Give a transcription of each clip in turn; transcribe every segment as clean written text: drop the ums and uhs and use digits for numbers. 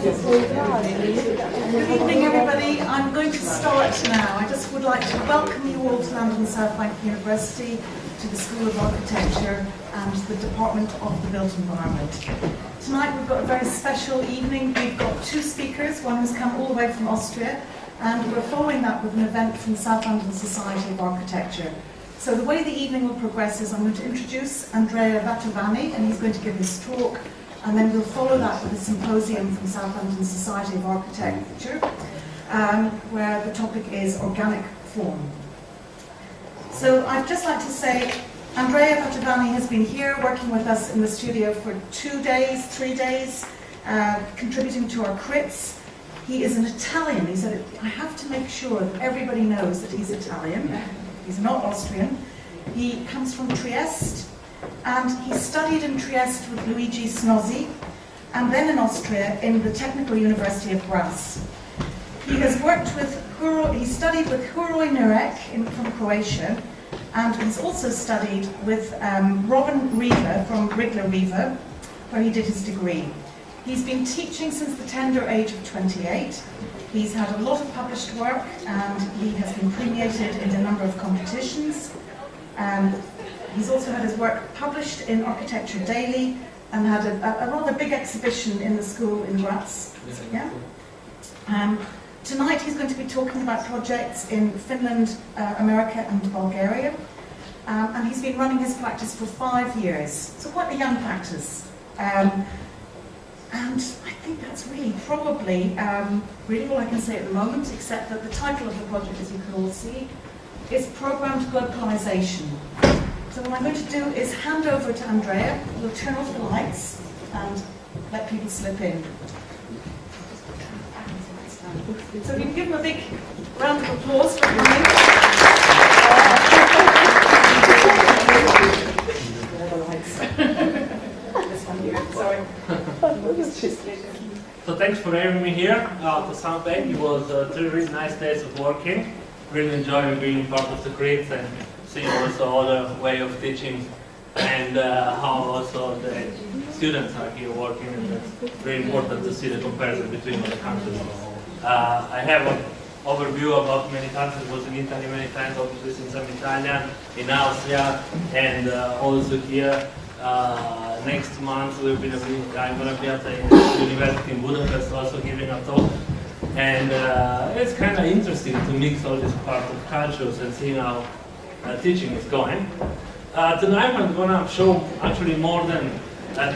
Good evening, everybody. I'm going to start now. I just would like to welcome you all to London Southbank University, to the School of Architecture and the Department of the Built Environment. Tonight we've got a very special evening. We've got two speakers, one who's come all the way from Austria, and we're following that with an event from South London Society of Architecture. So the way the evening will progress is I'm going to introduce Andrea Vattovani, and he's going to give his talk, and then we'll follow that with a symposium from South London Society of Architecture, where the topic is organic form. So I'd just like to say, Andrea Vattovani has been here working with us in the studio for 2 days, 3 days, contributing to our crits. He is an Italian. He said, I have to make sure that everybody knows that he's Italian. He's not Austrian. He comes from Trieste, and he studied in Trieste with Luigi Snozzi, and then in Austria in the Technical University of Graz. He has worked with he studied with Hroj Nurek from Croatia, and he's also studied with Robin Riva from Rigler Riva, where he did his degree. He's been teaching since the tender age of 28. He's had a lot of published work, and he has been premiated in a number of competitions. He's also had his work published in Architecture Daily, and had a rather big exhibition in the school in Graz. Yeah? Tonight he's going to be talking about projects in Finland, America and Bulgaria. And he's been running his practice for 5 years, so quite a young practice. And I think that's really probably really all I can say at the moment, except that the title of the project, as you can all see, is Programmed Globalization. So what I'm going to do is hand over to Andrea. We'll turn off the lights and let people slip in. So if you can give them a big round of applause for coming. This one here, sorry. So thanks for having me here to Southbank. It was 3 really nice days of working. Really enjoying being part of the crits and seeing also other way of teaching, and how also the students are here working, and it's very important to see the comparison between other countries. I have an overview about many countries. I was in Italy many times, obviously since I'm Italian, in Austria, and also here. Next month I'm going to be at the university in Budapest, also giving a talk. And it's kind of interesting to mix all these parts of cultures and see how teaching is going. Tonight I'm going to show actually more than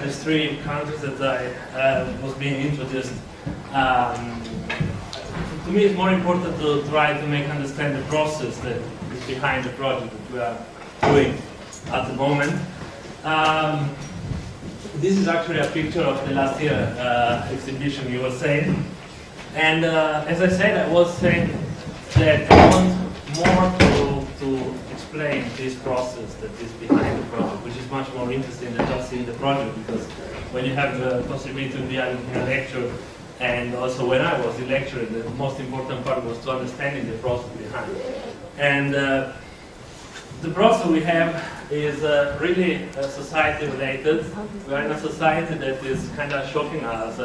these 3 countries that I was being introduced. To me, it's more important to try to make understand the process that is behind the project that we are doing at the moment. This is actually a picture of the last year exhibition you were saying. And as I said, I was saying that I want more to explain this process that is behind the project, which is much more interesting than just seeing the project, because when you have the possibility to be in a lecture, and also when I was in lecturing, the most important part was to understanding the process behind it. And the process we have is really society related. We are in a society that is kind of shocking us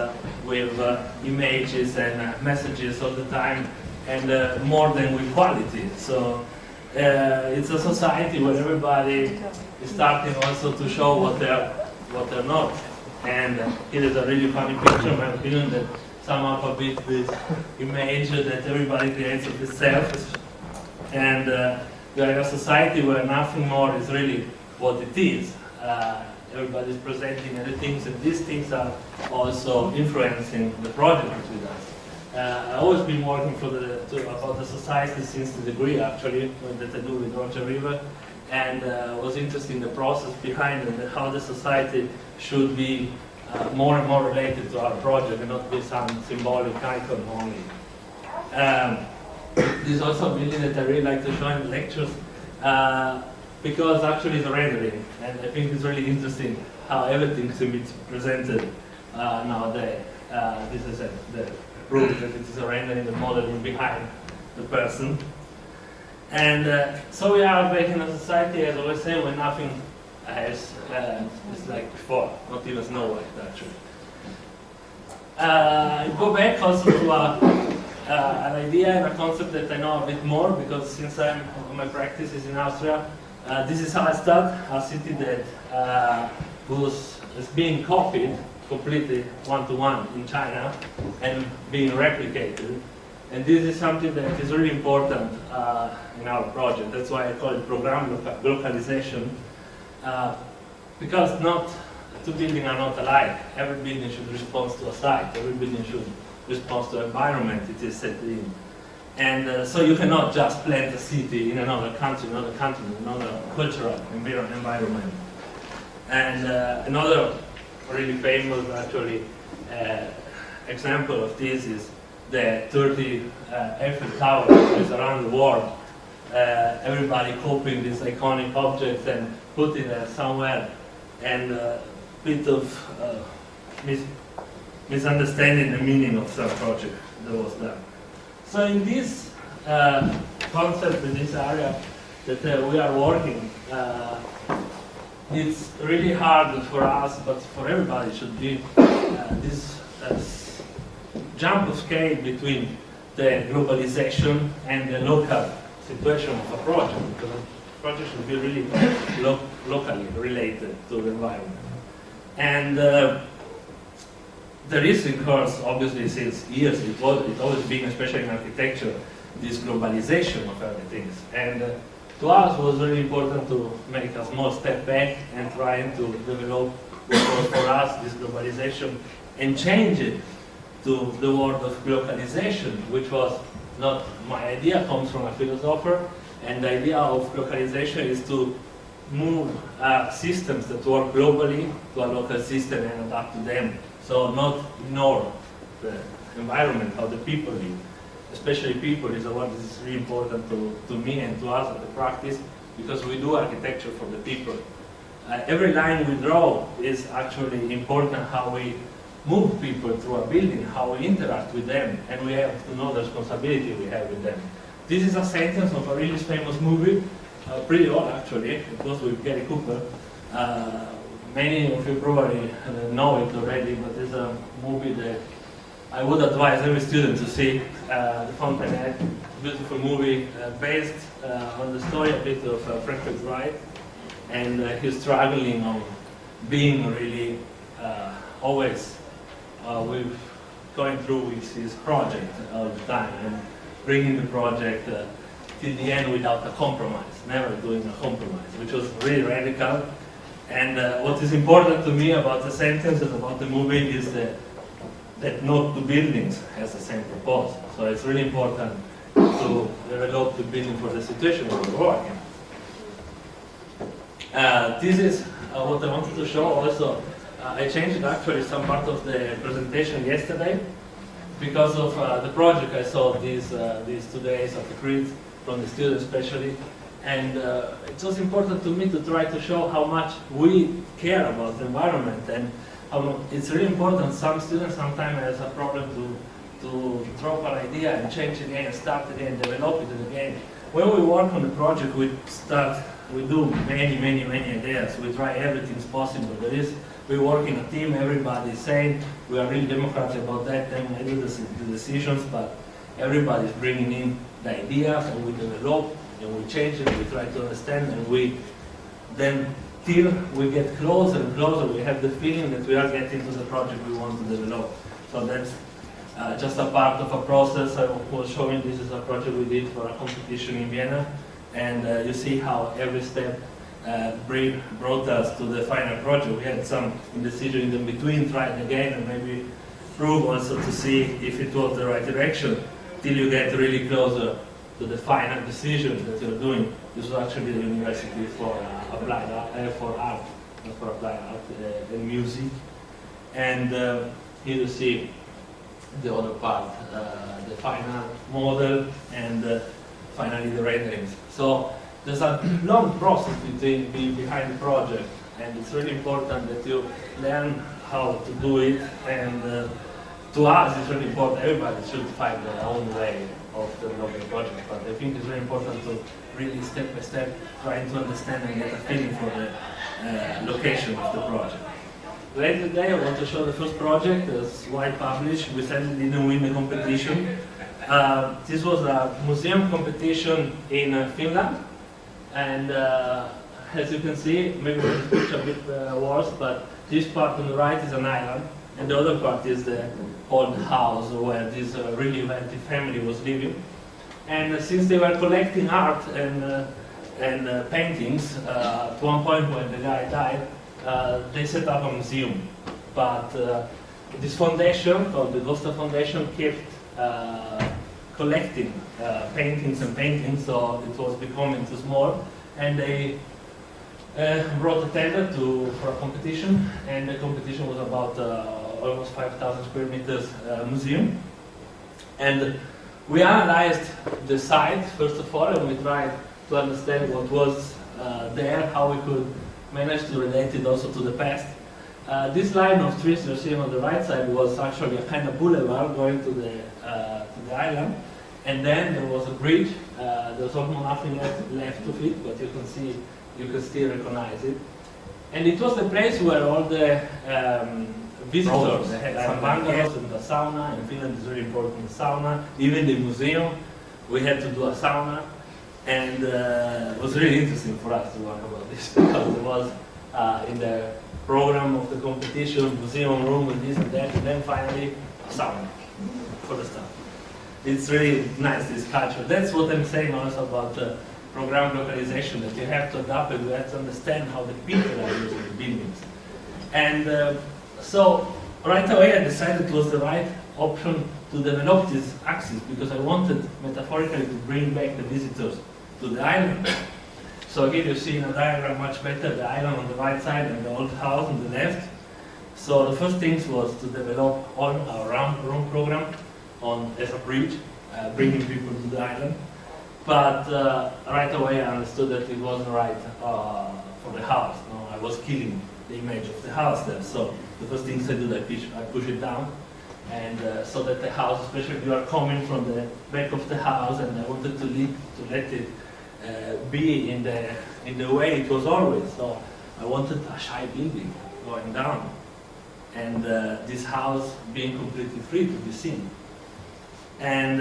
with images and messages all the time, and more than with quality. So it's a society where everybody is starting also to show what they're not. And here is a really funny picture, in my opinion, that sum up a bit this image that everybody creates of itself. And we are in a society where nothing more is really what it is. Everybody is presenting other things, and these things are also influencing the project with us. I've always been working about the society since the degree, actually, that I do with Roger River, and was interested in the process behind it, and how the society should be more and more related to our project and not be some symbolic icon only. This is also a building that I really like to show in lectures, because actually it's a rendering, and I think it's really interesting how everything can be presented nowadays. This is the proof that it is a rendering, the modeling behind the person. And so we are back in a society, as I always say, where nothing is like before, not even Snow White, actually. go back also to an idea and a concept that I know a bit more, because since my practice is in Austria, this is Hallstatt, a city that is being copied completely one-to-one in China and being replicated. And this is something that is really important in our project. That's why I call it program localization, because not two buildings are not alike. Every building should respond to a site. Every building should respond to the environment it is set in. And so you cannot just plant a city in another country, another cultural environment. And another really famous, actually, example of this is the 30 Eiffel Tower that is around the world. Everybody copying these iconic objects and putting them somewhere, and a bit of misunderstanding the meaning of some project that was done. So in this concept, in this area that we are working, it's really hard for us, but for everybody it should be this jump of scale between the globalization and the local situation of a project, because a project should be really locally related to the environment. And there is, of course, obviously since years, it's always been, especially in architecture, this globalization of everything. And to us, it was really important to make a small step back and trying to develop what was for us this globalization and change it to the word of localization, which was not my idea, comes from a philosopher, and the idea of localization is to move systems that work globally to a local system and adapt to them. So not ignore the environment, how the people live. Especially people is a word that is really important to me and to us at the practice, because we do architecture for the people. Every line we draw is actually important, how we move people through a building, how we interact with them, and we have to know the responsibility we have with them. This is a sentence of a really famous movie, pretty old actually, it was with Gary Cooper. Many of you probably know it already, but it's a movie that I would advise every student to see, The Fountainhead, beautiful movie based on the story a bit of Frank Lloyd Wright, and he's struggling on being really always with going through with his project all the time and bringing the project till the end without a compromise, never doing a compromise, which was really radical. And what is important to me about the sentence and about the movie is that not two buildings has the same purpose. So it's really important to develop the building for the situation where we're working. This is what I wanted to show also. I changed actually some part of the presentation yesterday because of the project. I saw these 2 days of the grid from the students especially, and it was important to me to try to show how much we care about the environment, and how it's really important. Some students sometimes has a problem to drop an idea and change it again, start again, develop it again. When we work on the project, we do many ideas. We try everything possible. We work in a team, everybody is saying, we are really democratic about that, then we do the decisions, but everybody is bringing in the ideas, and we develop, and we change it, we try to understand, and then till we get closer and closer, we have the feeling that we are getting to the project we want to develop. So that's just a part of a process. I was showing this is a project we did for a competition in Vienna, and you see how every step brought us to the final project. We had some indecision in between, tried again, and maybe prove also to see if it was the right direction, till you get really closer to the final decision that you're doing. This was actually the university for applied art, for art, not for applied art and music. And here you see the other part, the final model, and finally the renderings. So there's a long process behind the project, and it's really important that you learn how to do it. And to us, it's really important. Everybody should find their own way of developing a project, but I think it's very important to really step by step trying to understand and get a feeling for the location of the project. later today I want to show the first project that's wide published. We sadly didn't win the competition. This was a museum competition in Finland, and as you can see, maybe the picture a bit worse, but this part on the right is an island, and the other part is the old house where this really wealthy family was living. And since they were collecting art and paintings, at one point when the guy died, they set up a museum. But this foundation, called the Gosta Foundation, kept collecting paintings and paintings, so it was becoming too small. And they brought a tender for a competition, and the competition was about almost 5,000 square meters museum. And we analyzed the site, first of all, and we tried to understand what was there, how we could manage to relate it also to the past. This line of trees you're seeing on the right side was actually a kind of boulevard going to the island, and then there was a bridge. There was almost nothing left of it, but you can still recognize it. And it was the place where all the visitors, they had some bungalows and a sauna. In Finland it's very important, sauna. Even the museum, we had to do a sauna. And it was really interesting for us to learn about this, because it was in the program of the competition, museum room and this and that, and then finally a sauna for the staff. It's really nice, this culture. That's what I'm saying also about program localization, that you have to adapt and you have to understand how the people are using the buildings. And so right away I decided it was the right option to develop this axis, because I wanted metaphorically to bring back the visitors to the island. So here you see in a diagram much better the island on the right side and the old house on the left. So the first thing was to develop on our room program as a bridge, bringing people to the island. But right away I understood that it wasn't right for the house. No? I was killing the image of the house there. So the first thing I did, I push it down. And so that the house, especially if you are coming from the back of the house, and I wanted to let it be in the way it was always. So I wanted a shy building going down, and this house being completely free to be seen. And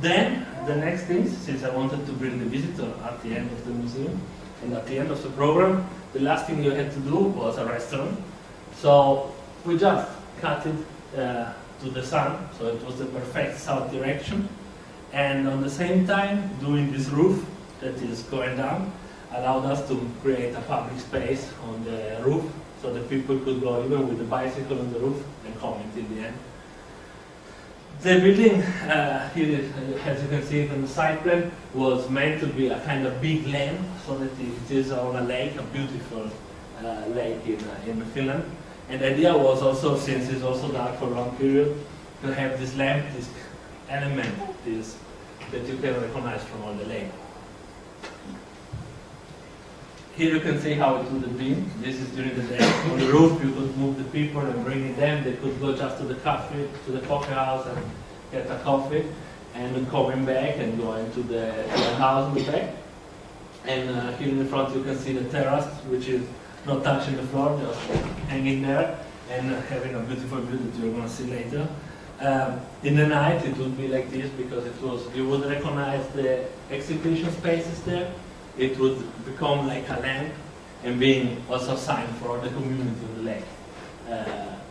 then the next thing, since I wanted to bring the visitor at the end of the museum and at the end of the program, the last thing you had to do was a restaurant. So we just cut it to the sun, so it was the perfect south direction. And on the same time, doing this roof that is going down allowed us to create a public space on the roof, so that people could go even with the bicycle on the roof and comment in the end. The building, here, as you can see from the side plan, was meant to be a kind of big lamp, so that it is on a lake, a beautiful lake in Finland. And the idea was also, since it's also dark for a long period, to have this lamp, this element, that you can recognize from on the lake. Here you can see how it would have been. This is during the day. On the roof you could move the people and bring them. They could go just to the coffee house and get a coffee, and then coming back and going to the house and back. And here in the front you can see the terrace, which is not touching the floor, just hanging there and having a beautiful view that you're going to see later. In the night it would be like this, because you would recognize the exhibition spaces there. It would become like a lamp and being also a sign for the community of the lake.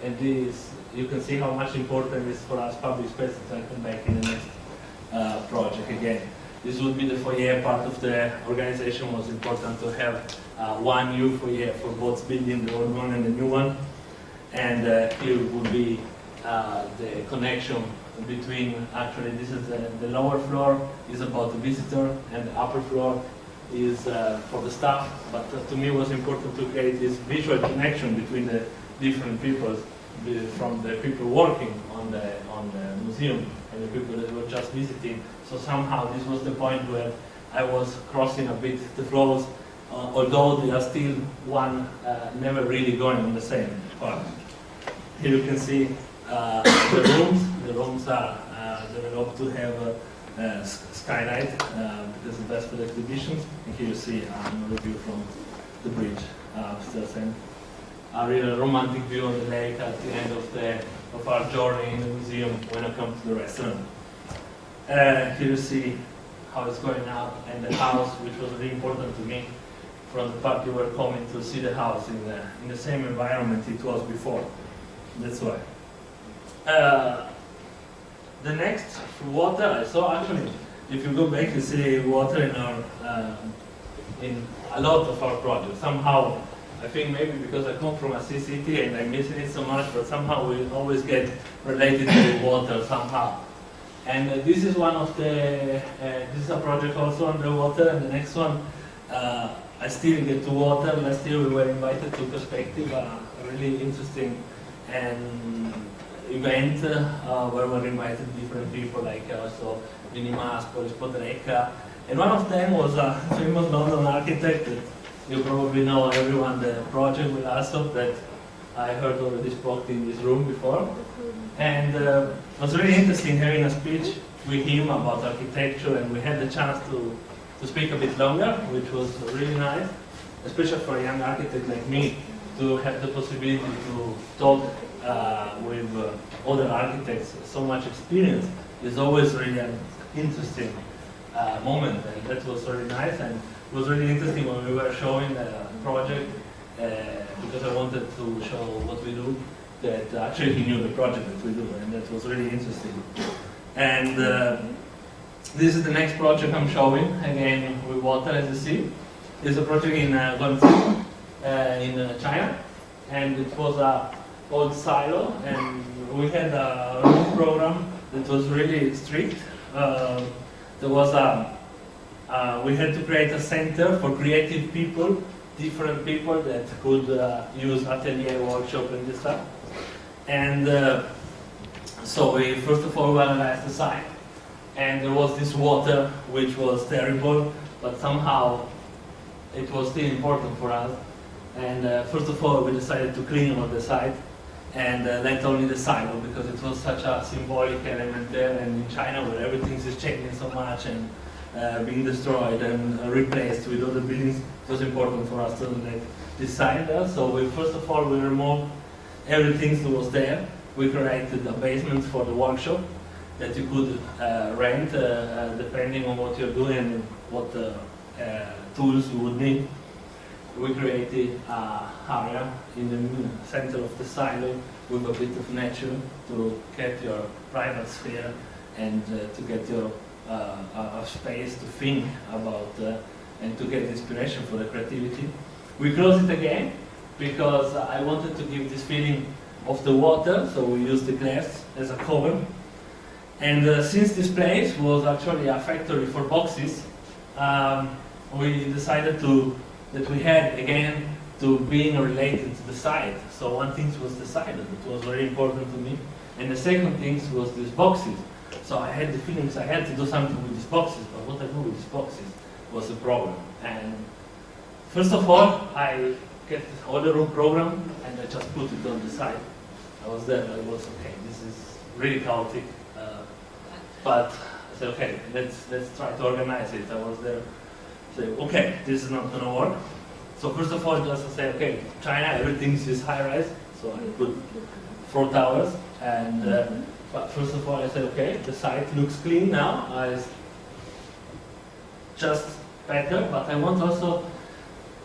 And this, you can see how much important it is for us public spaces. I'll come back in the next project again. This would be the foyer part of the organization. It was important to have one new foyer for both building, the old one and the new one. And here would be the connection between, actually this is the lower floor is about the visitor, and the upper floor is for the staff. But to me it was important to create this visual connection between the different people, from the people working on the museum and the people that were just visiting. So somehow this was the point where I was crossing a bit the floors, although they are still one, never really going on the same part. Here you can see the rooms. The rooms are developed to have skylight, because it's best for the exhibitions. And here you see an overview from the bridge upstairs. a real romantic view on the lake at the end of our journey in the museum when I come to the restaurant. Here you see how it's going up, and the house, which was really important to me. From the part you were coming to see the house in the same environment it was before. That's why. The next water I saw, actually, if you go back, you see water in our in a lot of our projects. Somehow, I think maybe because I come from a sea city and I'm missing it so much, but somehow we always get related to water somehow. And this is one of the, this is a project also underwater, and the next one, I still get to water. Last year we were invited to Perspective, a really interesting event where we invited different people like also Minimas, Polis Podreka, and one of them was a famous London architect that you probably know everyone, the project with also that I heard already spoke in this room before. And it was really interesting having a speech with him about architecture, and we had the chance to speak a bit longer, which was really nice, especially for a young architect like me, to have the possibility to talk with other architects. So much experience is always really an interesting moment, and that was really nice. And it was really interesting when we were showing the project, because I wanted to show what we do, that actually he knew the project that we do, and that was really interesting. And this is the next project I'm showing, again with water, as you see. It's a project in Guangzhou, in China, and it was a old silo, and we had a program that was really strict. There was we had to create a center for creative people, different people that could use atelier, workshop, and this stuff. And so we first of all analyzed the site, and there was this water which was terrible, but somehow it was still important for us. And first of all, we decided to clean all the site and let only the silo, because it was such a symbolic element there, and in China where everything is changing so much and being destroyed and replaced with other buildings, it was important for us to let this site there. So we first of all we removed everything that was there. We created a basement for the workshop that you could rent depending on what you're doing and what tools you would need. We created an area in the center of the silo with a bit of nature to get your private sphere and to get your a space to think about and to get inspiration for the creativity. We closed it again because I wanted to give this feeling of the water, so we used the glass as a cover. And since this place was actually a factory for boxes, we decided that we had again to being related to the site. So one thing was the site, that was very important to me, and the second thing was these boxes. So I had the feelings I had to do something with these boxes, but what I do with these boxes was a problem. And first of all, I get all the room program and I just put it on the side. I was there, I was okay, this is really chaotic, but I said, okay, let's try to organize it. I was there, say, okay, this is not going to work. So first of all, just to say, okay, China, everything is high-rise, so I put 4 towers, and but first of all, I said, okay, the site looks clean now, just better, but I want also,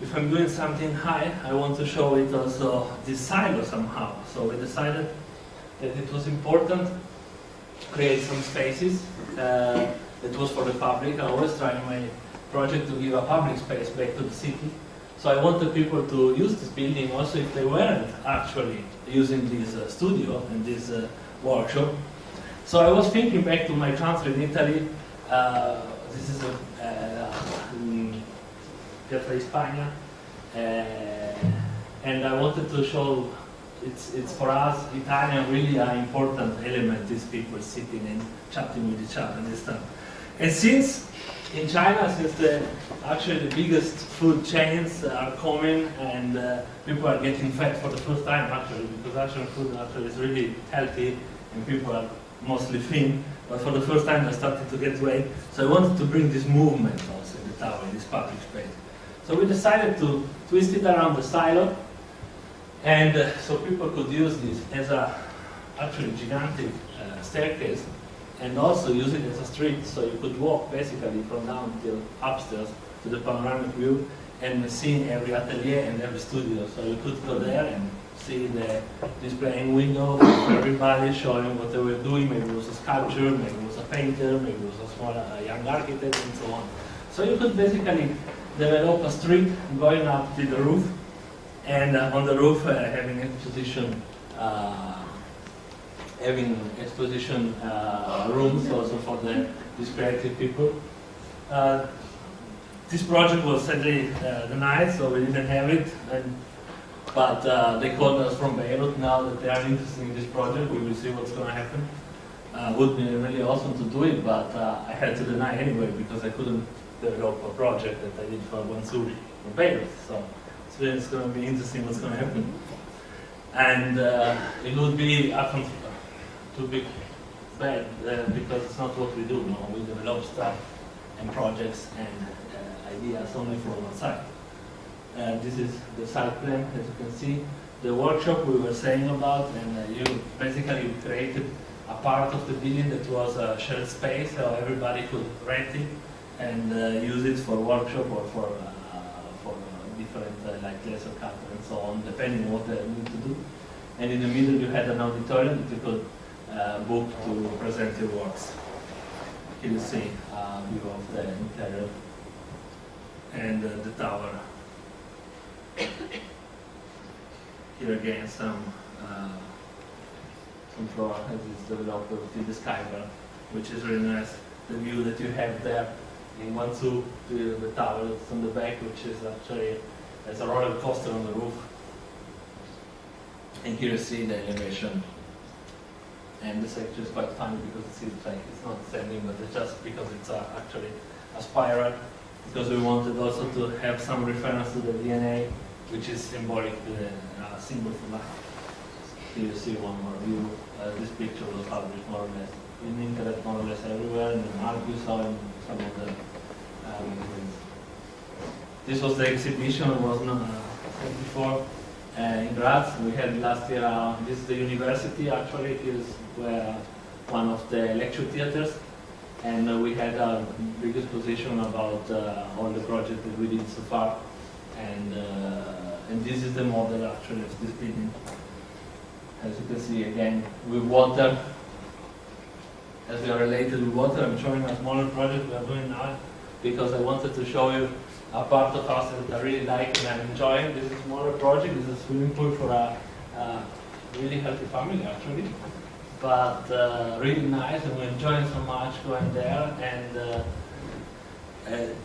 if I'm doing something high, I want to show it also this silo somehow. So we decided that it was important to create some spaces that was for the public. I always try in my project to give a public space back to the city. So I wanted people to use this building also if they weren't actually using this studio and this workshop. So I was thinking back to my transfer in Italy. This is Piazza Spagna, and I wanted to show it's for us Italian really an important element. These people sitting and chatting with each other and this stuff. And since in China, since actually the biggest food chains are coming and people are getting fat for the first time actually, because actual food actually is really healthy and people are mostly thin, but for the first time they're starting to get weight. So I wanted to bring this movement also in the tower, in this public space. So we decided to twist it around the silo And so people could use this as a actually gigantic staircase, and also use it as a street, so you could walk basically from down till upstairs to the panoramic view and see every atelier and every studio. So you could go there and see the displaying windows of everybody showing what they were doing. Maybe it was a sculpture, maybe it was a painter, maybe it was a small young architect, and so on. So you could basically develop a street going up to the roof, and on the roof having exposition rooms also for these creative people. This project was sadly denied, so we didn't have it. But they called us from Beirut now that they are interested in this project. We will see what's going to happen. Would be really awesome to do it, but I had to deny anyway because I couldn't develop a project that I did for Guangzhou from Beirut. So it's going to be interesting what's going to happen. And it would be too big bad because it's not what we do. No? We develop stuff and projects and ideas only from one side. This is the site plan, as you can see. The workshop we were saying about, and you basically created a part of the building that was a shared space, so everybody could rent it and use it for workshop or for different like laser cutter and so on, depending on what they need to do. And in the middle you had an auditorium that you could book to present your works. Here you see a view of the interior and the tower. Here again some floor as is developed with the sky bar, which is really nice. The view that you have there in Guangzhou to the tower that's on the back, which is actually as a roller coaster on the roof. And here you see the elevation. And this actually is quite funny because it seems like it's not standing, but it's just because it's actually a spiral. Because we wanted also to have some reference to the DNA, which is symbolic to the symbol for life. Here you see one more view. This picture was published more or less in internet, more or less everywhere, and in art you saw in some of the magazines. This was the exhibition, it was not said before, in Graz. We had last year, this is the university actually, it is one of the lecture theaters, and we had a big exposition about all the projects that we did so far, and this is the model actually of this building. As you can see again, with water, as we are related with water, I'm showing a smaller project we are doing now because I wanted to show you a part of us that I really like and I'm enjoying. This is a smaller project, this is a swimming pool for a really healthy family actually, but really nice, and we're enjoying so much going there, and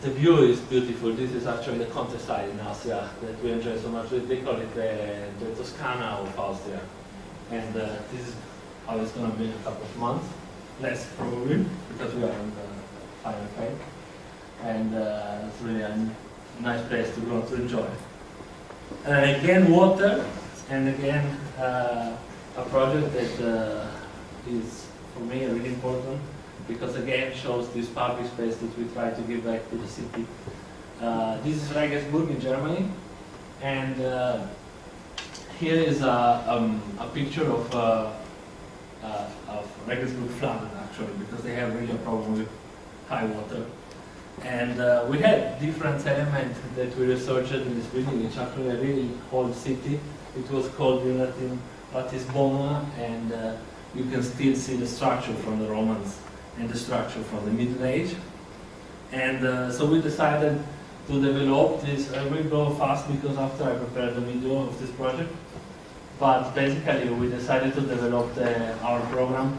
the view is beautiful. This is actually the countryside in Austria that we enjoy so much. They call it the Toscana of Austria. And this is how it's going to be in a couple of months, less probably, because we are in the final phase. And it's really a nice place to go to enjoy. Again, water, and again, a project that is, for me, really important, because again, shows this public space that we try to give back to the city. This is Regensburg in Germany, and here is a picture of Regensburg flood actually, because they have really a problem with high water. And we had different elements that we researched in this building. It's actually a really old city. It was called in Latin Ratisbona, and you can still see the structure from the Romans and the structure from the Middle Age. And so we decided to develop this. I will go fast because after I prepared the video of this project. But basically we decided to develop our program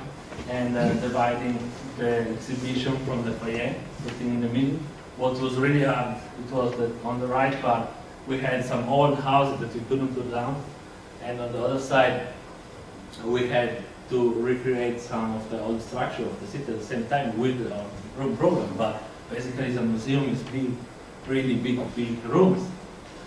and dividing the exhibition from the foyer, sitting in the middle. What was really hard, it was that on the right part we had some old houses that we couldn't put down, and on the other side we had to recreate some of the old structure of the city at the same time with our room program. But basically the museum is big, really big rooms.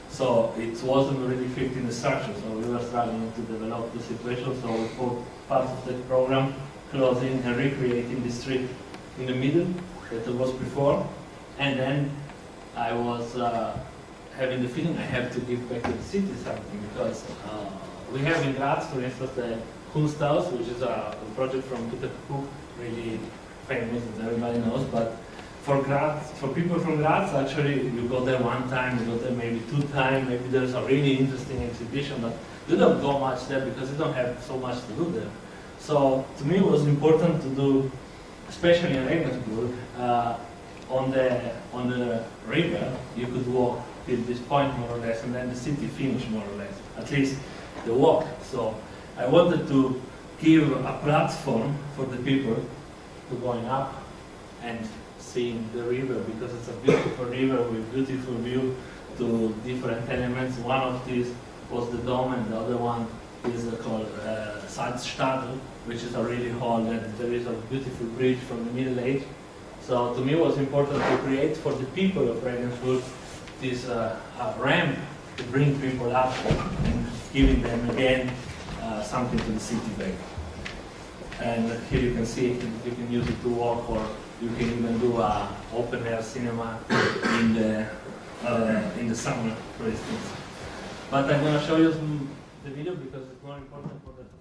So it wasn't really fit in the structure, so we were struggling to develop the situation, so we put part of the program closing and recreating the street in the middle that it was before. And then I was having the feeling I have to give back to the city something, because we have in Graz, for instance, the Kunsthaus, which is a project from Peter Cook, really famous and everybody knows, but for Graz, for people from Graz, actually, you go there one time, you go there maybe 2 times, maybe there's a really interesting exhibition, but you don't go much there because you don't have so much to do there. So to me, it was important to do, especially in Regensburg, on the river, you could walk till this point more or less, and then the city finished more or less, at least the walk. So I wanted to give a platform for the people to going up and seeing the river, because it's a beautiful river with beautiful view to different elements. One of these was the dome, and the other one is called Salzstadel, which is a really hall, and there is a beautiful bridge from the Middle Age. So to me it was important to create for the people of Regensburg this ramp to bring people up and giving them again something to the city back. And here you can see you can use it to walk, or you can even do a open air cinema in the summer, for instance. But I'm going to show you the video because it's more important for the facade.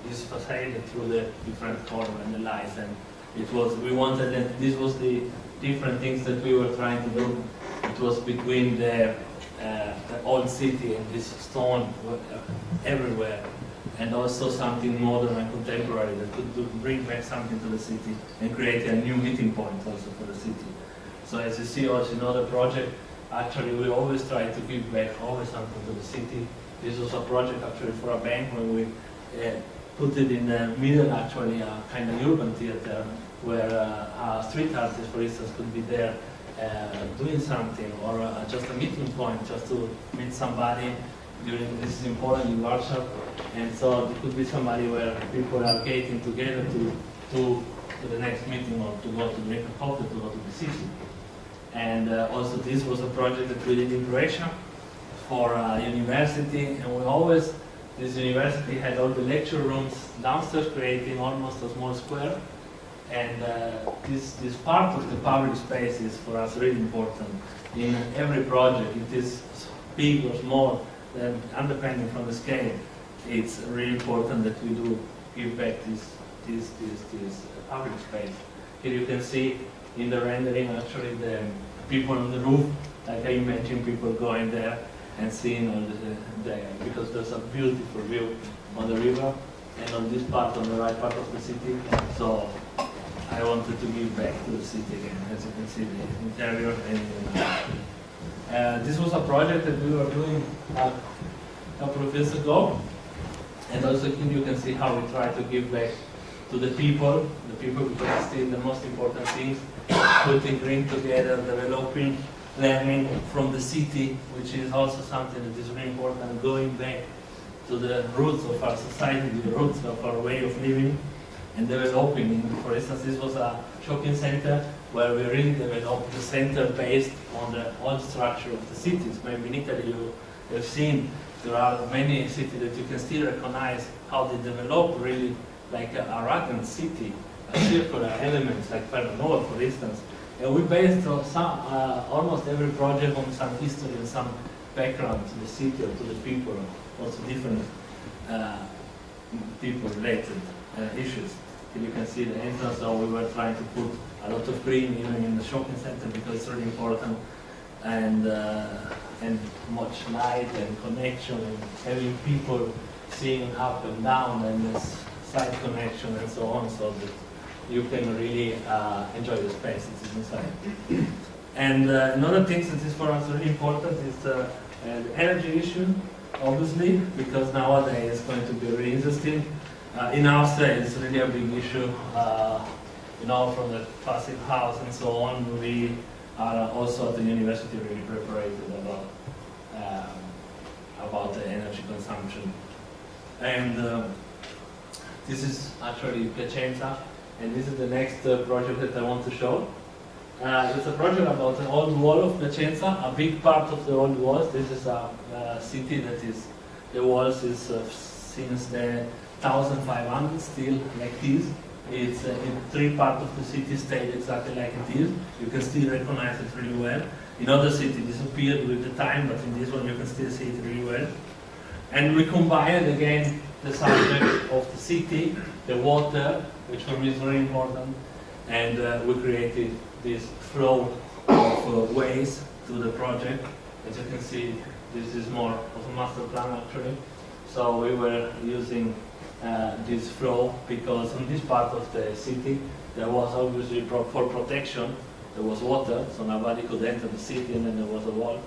this facade through the different corners and the lights, and we wanted that this was the different things that we were trying to do. It was between the old city and this stone everywhere, and also something modern and contemporary that could bring back something to the city and create a new meeting point also for the city. So as you see also in other projects, actually we always try to give back always something to the city. This was a project actually for a bank when we put it in the middle, actually a kind of urban theater where a street artist, for instance, could be there doing something, or just a meeting point, just to meet somebody during, this is important in Warsaw, and so it could be somebody where people are getting together to the next meeting, or to go to drink a coffee, to go to the city. And also this was a project that we did in Croatia for a university, and we always, this university had all the lecture rooms downstairs, creating almost a small square. And this part of the public space is for us really important. In every project, it is big or small, depending from the scale, it's really important that we do give back this public space. Here you can see in the rendering actually the people on the roof. Like I imagine people going there and seeing all because there's a beautiful view on the river and on this part, on the right part of the city. So I wanted to give back to the city again, as you can see the interior. And this was a project that we were doing a couple of years ago, and also here you can see how we try to give back to the people because it's still the most important things, putting green together, developing, learning from the city, which is also something that is really important, going back to the roots of our society, the roots of our way of living, and developing. For instance, this was a shopping center where we really developed the center based on the old structure of the cities. Maybe in Italy you have seen there are many cities that you can still recognize how they develop really like a Aragon city, circular elements like Permanor, for instance. And we based on almost every project on some history and some background to the city or to the people, also different people-related issues. Here you can see the entrance, so we were trying to put a lot of green even in the shopping center because it's really important, and much light and connection, and having people seeing up and down and this side connection and so on, so that you can really enjoy the space that is inside. And another thing that is for us really important is the energy issue, obviously, because nowadays it's going to be really interesting. In Austria, it's really a big issue. You know, from the passive house and so on, we are also at the university really prepared about the energy consumption. And this is actually Piacenza, and this is the next project that I want to show. It's a project about the old wall of Piacenza, a big part of the old walls. This is a city that is, the walls is since the 1500 still like this. It's in three parts of the city stayed exactly like it is. You can still recognize it really well. In other cities disappeared with the time, but in this one you can still see it really well. And we combined again the subject of the city, the water, which for me is very important, and we created this flow of ways to the project. As you can see, this is more of a master plan actually. So we were using this flow because in this part of the city there was obviously for protection, there was water, so nobody could enter the city, and then there was a wall.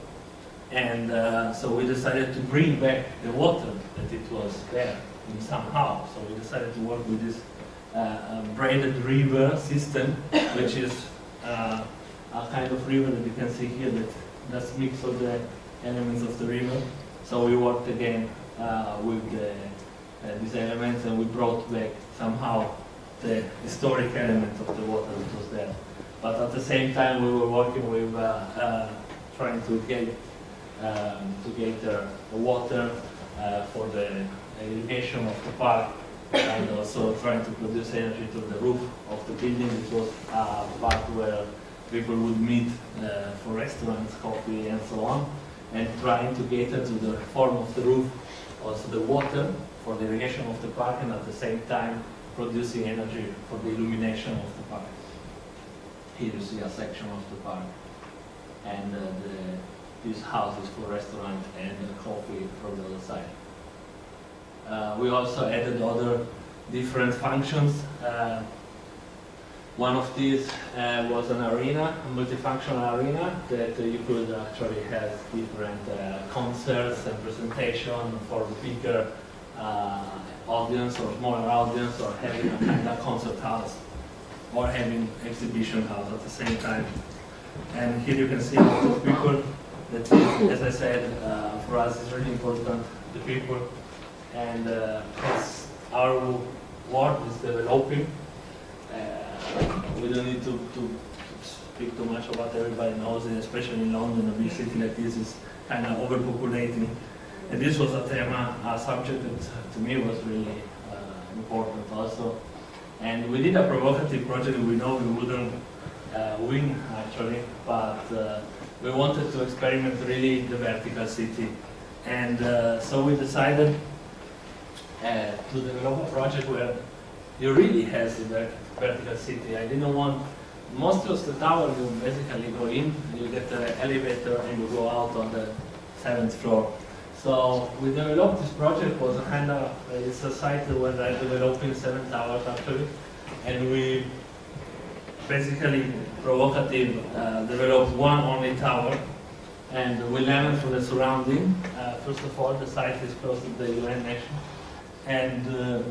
And so we decided to bring back the water that it was there somehow. So we decided to work with this braided river system, which is a kind of river that you can see here that does mix all the elements of the river. So we worked again with these elements, and we brought back somehow the historic element of the water that was there. But at the same time, we were working with trying to get water for the irrigation of the park, and also trying to produce energy to the roof of the building. It was a part where people would meet for restaurants, coffee, and so on, and trying to cater to the form of the roof, also the water for the irrigation of the park and at the same time producing energy for the illumination of the park. Here you see a section of the park, and this house is for restaurant and coffee from the other side. We also added other different functions. One of these was an arena, a multifunctional arena that you could actually have different concerts and presentation for the bigger audience or smaller audience, or having a kind of concert house or having exhibition house at the same time. And here you can see a lot of people. That is, as I said, for us it's really important, the people. And as our world is developing, we don't need to speak too much about everybody knows it, especially in London, a big city like this is kind of overpopulating. And this was a subject that to me was really important also. And we did a provocative project. We know we wouldn't win actually, but we wanted to experiment really the vertical city. And so we decided to develop a project where you really has the vertical city. I didn't want, most of the tower you basically go in, you get the elevator and you go out on the 7th floor. So we developed this project, was a kind of, it's a site where they're developing 7 towers actually, and we basically provocative developed one only tower, and we learned from the surrounding. First of all, the site is close to the UN nation, and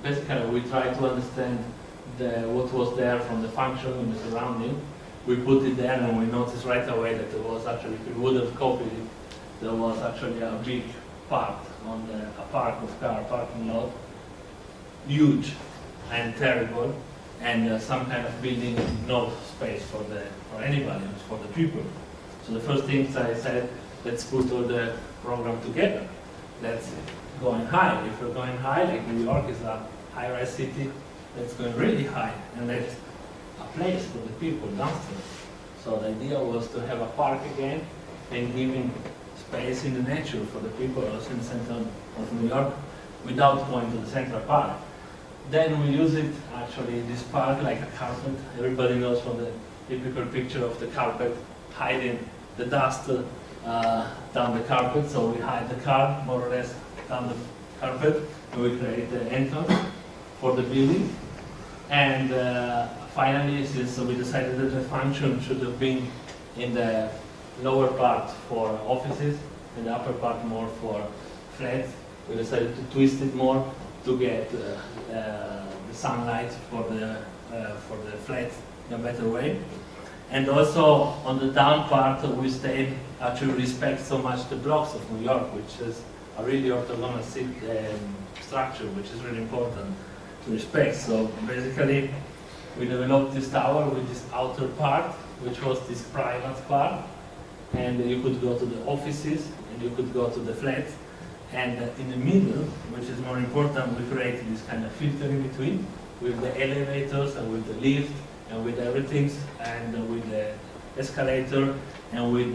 basically we tried to understand what was there from the function in the surrounding. We put it there and we noticed right away that there was actually, if we would have copied it, there was actually a big park on a park of car parking lot, huge and terrible, and some kind of building, no space for anybody, for the people. So the first things I said, let's put all the program together. Let's go high. If we're going high, like New York is a high-rise city, let's go really high, and that's a place for the people downstairs. So the idea was to have a park again and giving space in the nature for the people also in the center of New York without going to the Central Park. Then we use it, actually, this park like a carpet. Everybody knows from the typical picture of the carpet hiding the dust down the carpet. So we hide the car more or less down the carpet, and we create the entrance for the building. And finally, since we decided that the function should have been in the lower part for offices and the upper part more for flats, we decided to twist it more to get the sunlight for the flats in a better way. And also on the down part, we stayed actually respect so much the blocks of New York, which is a really orthogonal structure, which is really important to respect. So basically, we developed this tower with this outer part, which was this private part, and you could go to the offices and you could go to the flats. And in the middle, which is more important, we created this kind of filter in between with the elevators and with the lift and with everything, and with the escalator and with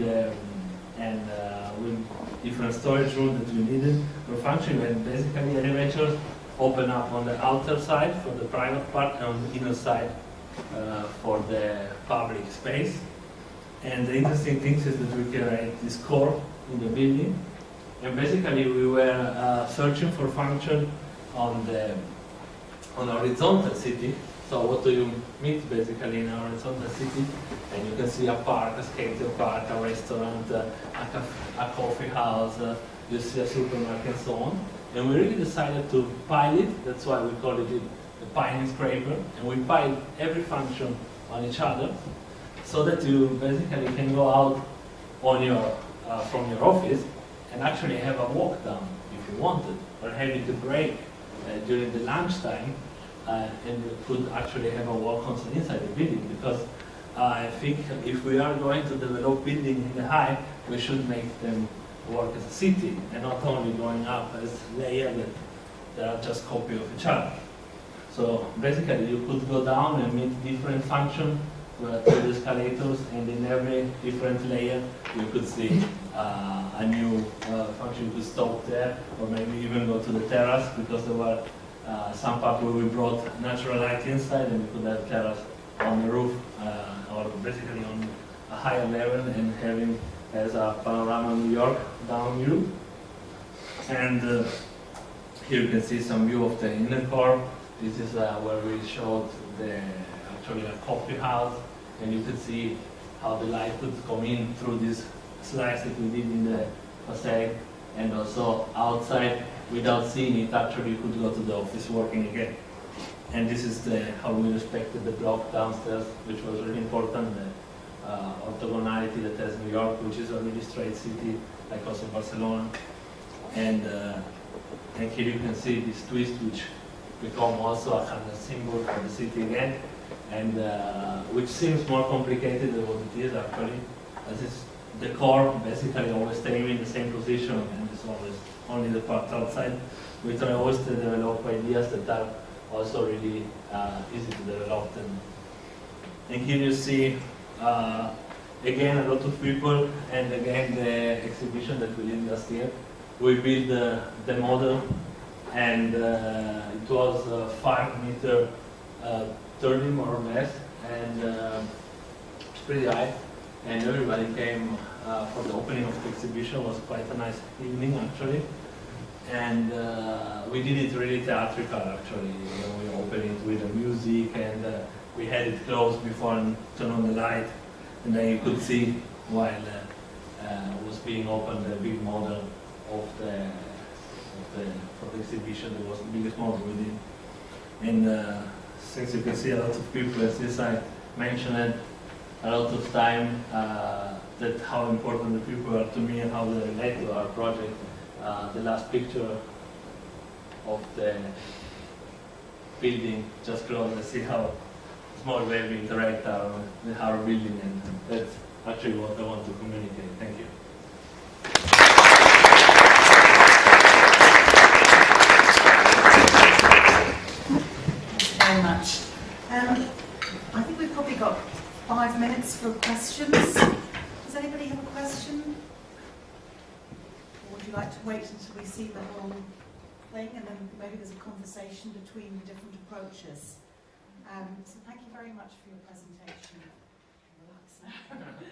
different storage rooms that we needed for function. And basically, elevators open up on the outer side for the private part and on the inner side for the public space. And the interesting thing is that we create this core in the building. And basically, we were searching for function on horizontal city. So what do you meet basically in a horizontal city? And you can see a park, a skating park, a restaurant, a coffee house, you see a supermarket and so on. And we really decided to pile it, that's why we call it the piling scraper. And we pile every function on each other so that you basically can go out on from your office and actually have a walk down if you wanted, or having the break during the lunchtime, and you could actually have a walk also inside the building, because I think if we are going to develop building in the high, we should make them work as a city and not only going up as layers that are just copy of each other. So basically you could go down and meet different functions through the escalators, and in every different layer you could see a new function. You could stop there, or maybe even go to the terrace, because there were some parts where we brought natural light inside, and we could have terrace on the roof, or basically on a higher level, and having as a panorama New York down you. And here you can see some view of the inner core. This is where we showed actually a coffee house, and you could see how the light could come in through this slice that we did in the facade, and also outside without seeing it. Actually, you could go to the office working again. And this is how we respected the block downstairs, which was really important. The orthogonality that has New York, which is a really straight city, like also Barcelona. And here you can see this twist, which become also a kind of symbol for the city again, and which seems more complicated than what it is actually, as it's the core basically always staying in the same position, and it's always only the part outside. We try always to develop ideas that are also really easy to develop. And here you see again a lot of people, and again the exhibition that we did last year. We built the model, and it was 5 meter 30 more or less, and it's pretty high. And everybody came for the opening of the exhibition. It was quite a nice evening actually, and we did it really theatrical actually. You know, we opened it with the music, and we had it closed before and turn on the light, and then you could see while it was being opened the big model for the exhibition. That was the biggest model we did. And since you can see a lot of people, as this I mentioned, a lot of time that how important the people are to me and how they relate to our project. The last picture of the building just close, I see how small way we interact with our building, and that's actually what I want to communicate. Thank you. Very much. I think we've probably got 5 minutes for questions. Does anybody have a question? Or would you like to wait until we see the whole thing, and then maybe there's a conversation between the different approaches? So thank you very much for your presentation. Relax now.